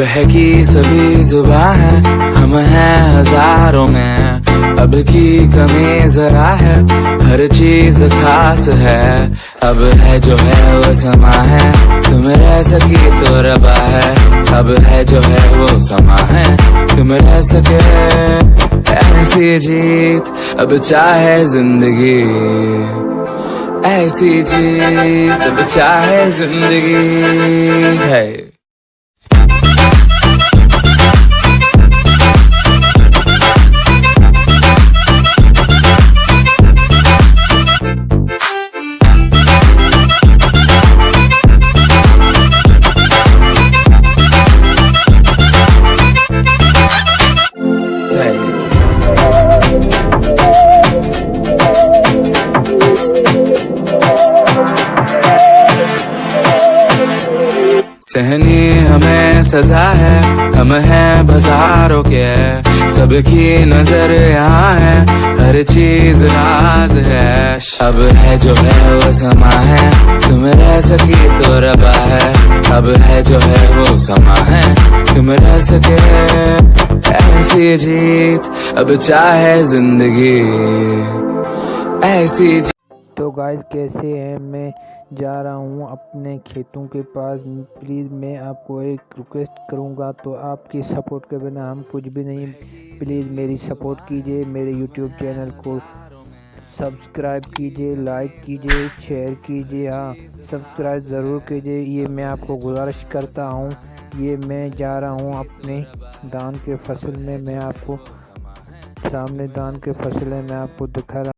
बहकी सभी जुबां है, हम हैं हजारों में, अब की कमी जरा है, हर चीज खास है। अब है जो है वो समा है, तुम रह सकी तो रबा है। अब है जो है वो समा है, तुम रह सके ऐसी जीत, अब चाहे जिंदगी ऐसी जीत, अब चाहे जिंदगी है। सहनी हमें सजा है, हम हैं बाजारों के, सबकी नजर यहाँ है, हर चीज राज है। अब है जो है वो समा है, तुम रह सकी तो रबा है। अब है जो है वो समा है, तुम रह सके ऐसी जीत, अब चाहे जिंदगी ऐसी जीत। तो गाइस कैसे हैं, मैं जा रहा हूँ अपने खेतों के पास। प्लीज़ मैं आपको एक रिक्वेस्ट करूँगा, तो आपकी सपोर्ट के बिना हम कुछ भी नहीं। प्लीज़ मेरी सपोर्ट कीजिए, मेरे यूट्यूब चैनल को सब्सक्राइब कीजिए, लाइक कीजिए, शेयर कीजिए। हाँ, सब्सक्राइब ज़रूर कीजिए, ये मैं आपको गुजारिश करता हूँ। ये मैं जा रहा हूँ अपने धान के फसल में, मैं आपको सामने धान के फसल है, मैं आपको दिखा रहा